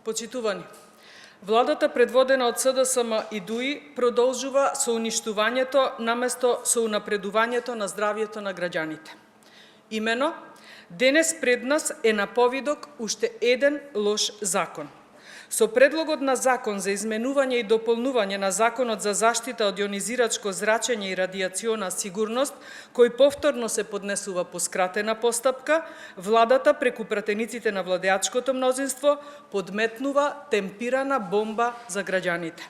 Почитувани, владата предводена од СДСМ и ДУИ продолжува со уништувањето наместо со унапредувањето на здравјето на граѓаните. Имено, денес пред нас е на повидок уште еден лош закон. Со предлогот на закон за изменување и дополнување на Законот за заштита од јонизирачко зрачење и радијациона сигурност, кој повторно се поднесува по скратена постапка, владата преку пратениците на владеачкото мнозинство подметнува темпирана бомба за граѓаните.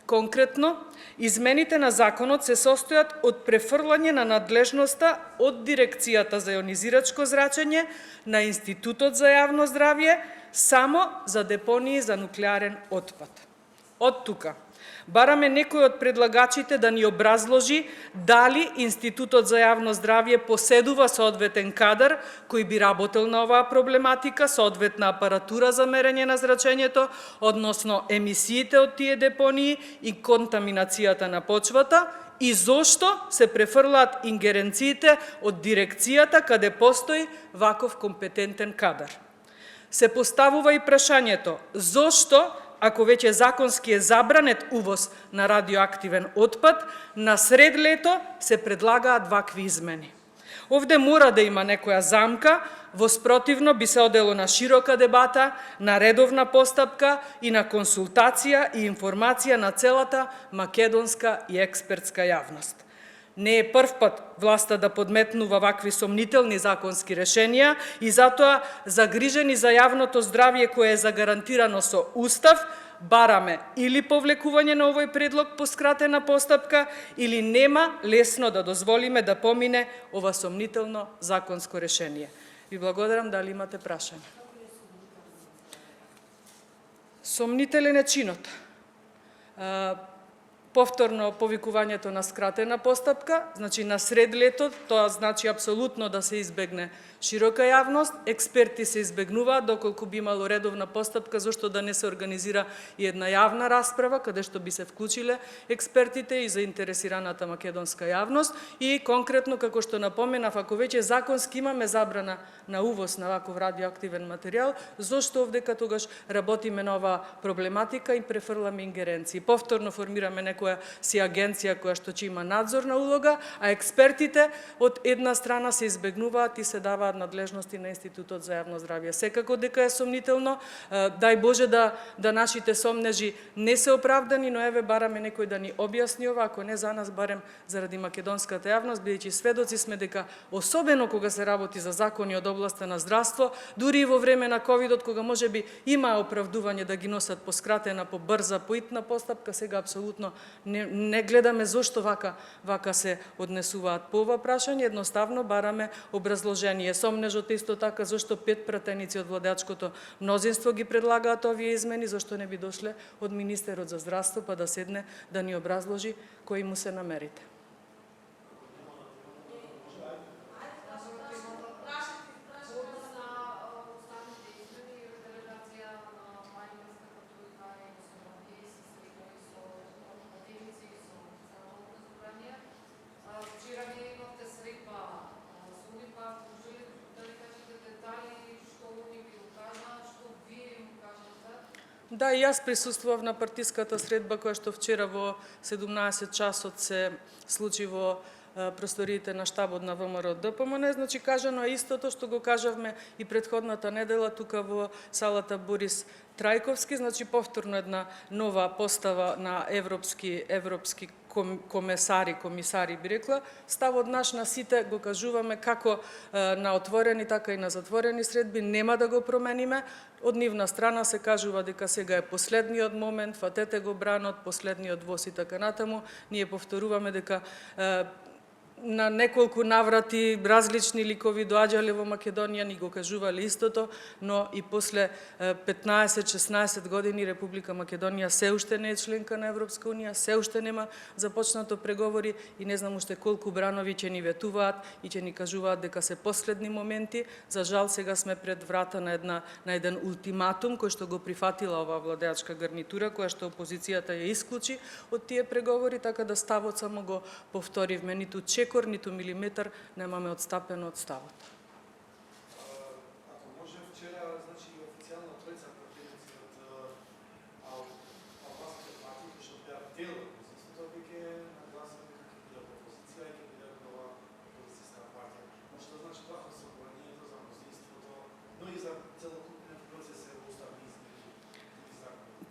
Конкретно, измените на законот се состојат од префрлање на надлежноста од Дирекцијата за јонизирачко зрачење на Институтот за јавно здравје само за депонии за нуклеарен отпад. Од тука, бараме некој од предлагачите да ни образложи дали Институтот за јавно здравје поседува соодветен кадар кој би работел на оваа проблематика, соодветна апаратура за мерење на зрачењето, односно емисиите од тие депонии и контаминацијата на почвата, и зошто се префрлаат ингеренциите од дирекцијата каде постои ваков компетентен кадар. Се поставува и прашањето зошто, ако веќе законски е забранет увоз на радиоактивен отпад, на сред лето се предлагаат вакви измени. Овде мора да има некоја замка, во спротивно би се одело на широка дебата, на редовна постапка и на консултација и информација на целата македонска и експертска јавност. Не е прв пат власта да подметнува вакви сомнителни законски решенија и затоа, загрижени за јавното здравје кое е загарантирано со Устав, бараме или повлекување на овој предлог по скратена постапка, или нема лесно да дозволиме да помине ова сомнително законско решение. Ви благодарам, дали имате прашање. Сомнителен е чинот. Повторно повикувањето на скратена постапка, значи на сред лето, тоа значи апсолутно да се избегне широка јавност, експерти се избегнуваат доколку би имало редовна постапка, зашто да не се организира и една јавна расправа каде што би се вклучиле експертите и заинтересираната македонска јавност и конкретно како што напоменав, ако веќе законски имаме забрана на увоз на ваков радиоактивен материјал, зошто овде тогаш работиме на оваа проблематика и префрламе ингеренции. Повторно формираме некоја си агенција која што ќе има надзорна улога, а експертите од една страна се избегнуваат и се даваат надлежности на Институтот за јавно здравје. Секако дека е сомнително, дај Боже да нашите сомнежи не се оправдани, но еве бараме некој да ни објасни ова, ако не за нас, барем заради македонската јавност, бидејќи сведоци сме дека особено кога се работи за закони од областа на здравство, дури и во време на ковидот, кога можеби има оправдување да ги носат по скратена, по брза, по итна постапка, сега апсолутно не гледаме зошто вака се однесуваат по ова прашање, едноставно бараме образложение. Сомнежот исто така зашто 5 пратеници од владеачкото мнозинство ги предлагаат овие измени, зашто не би дошле од министерот за здравство па да седне да ни образложи кои му се намерите. Да, и јас присуствував на партиската средба која што вчера во 17 часот се случи во просториите на штабот на ВМРО ДПМН, значи кажано е истото што го кажавме и претходната недела тука во салата Борис Трајковски, значи повторно една нова постава на европски комисари би рекла, ставот наш на сите го кажуваме како на отворени, така и на затворени средби, нема да го промениме. Од нивна страна се кажува дека сега е последниот момент, фатете го бранот, последниот воз и така натаму. Ние повторуваме дека на неколку наврати различни ликови доаѓале во Македонија, ни го кажувале истото, но и после 15-16 години Република Македонија се уште не е членка на Европска Унија, се уште нема започнато преговори и не знам уште колку бранови ќе ни ветуваат и ќе ни кажуваат дека се последни моменти. За жал сега сме пред врата на еден ултиматум кој што го прифатила оваа владеачка гарнитура, која што опозицијата ја исклучи од тие преговори, така да ставот само го повторивме, ниту ниту милиметар немаме одстапено од ставот. Ако може вчера, значи официјално тројца пратеници од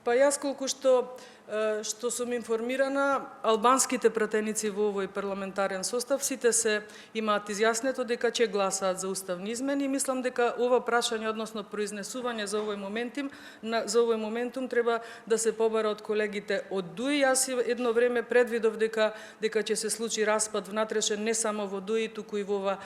Па јас колку што сум информирана, албанските пратеници во овој парламентарен состав сите се имаат изјаснето дека ќе гласаат за уставни измени. Мислам дека ова прашање, односно произнесување за овој моментум треба да се побара од колегите од ДУИ. Јас едно време предвидов дека ќе се случи распад внатрешен не само во ДУИ, туку и во ова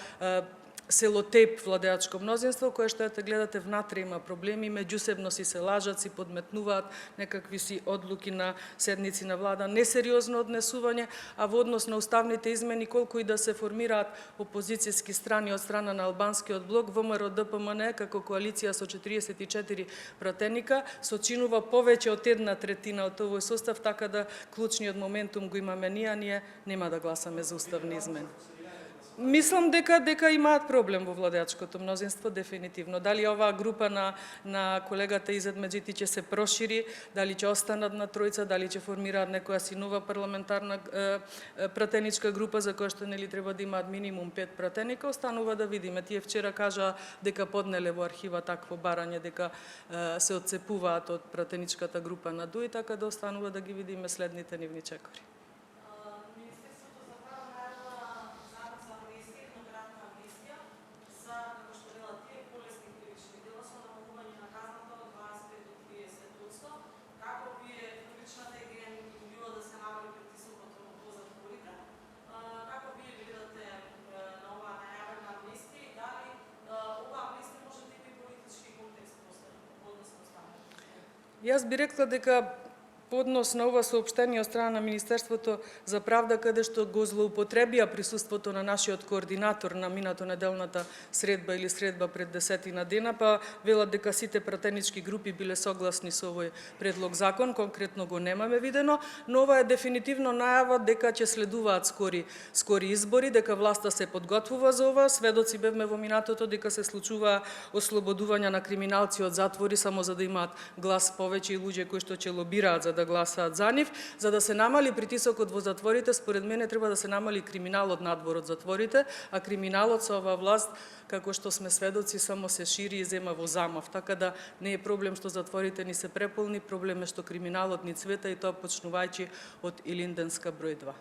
селотеп владеачко мнозинство, кое што ете гледате внатре има проблеми, меѓусебно си се лажат, си подметнуваат некакви си одлуки на седници на влада, несериозно однесување, а во однос на уставните измени, колку и да се формираат опозицијски страни од страна на албанскиот блок, ВМРО ДПМН како коалиција со 44 пратеника сочинува повеќе од 1/3 од овој состав, така да клучниот моментум го имаме ние нема да гласаме за уставни измени. Мислам дека имаат проблем во владеачкото мнозинство, дефинитивно. Дали оваа група на колегата Изет Меджити ќе се прошири, дали ќе останат на тројца, дали ќе формираат некоја си нова парламентарна пратеничка група за која што нели треба да имаат минимум 5 пратеника, останува да видиме. Тие вчера кажаа дека поднеле во архива такво барање, дека се отцепуваат од пратеничката група на ДУИ, така да останува да ги видиме следните нивни чекори. Јас би рекла дека по однос на ова соопштение од страна на Министерството за правда, каде што го злоупотребија присуството на нашиот координатор на минато неделната средба или средба пред 10 дена, па велат дека сите пратенички групи биле согласни со овој предлог закон, конкретно го немаме видено, но ова е дефинитивно најава дека ќе следуваат скори избори, дека власта се подготвува за ова. Сведоци бевме во минатото дека се случува ослободување на криминалци од затвори само за да имаат глас повеќе и луѓе кои што ќе лобираат за да гласаат за нив, за да се намали притисокот во затворите. Според мене треба да се намали криминалот надвор од затворите, а криминалот со оваа власт, како што сме сведоци, само се шири и зема во замав. Така да не е проблем што затворите ни се преполни, проблем е што криминалот ни цвета, и тоа почнувајќи од Илинденска број 2.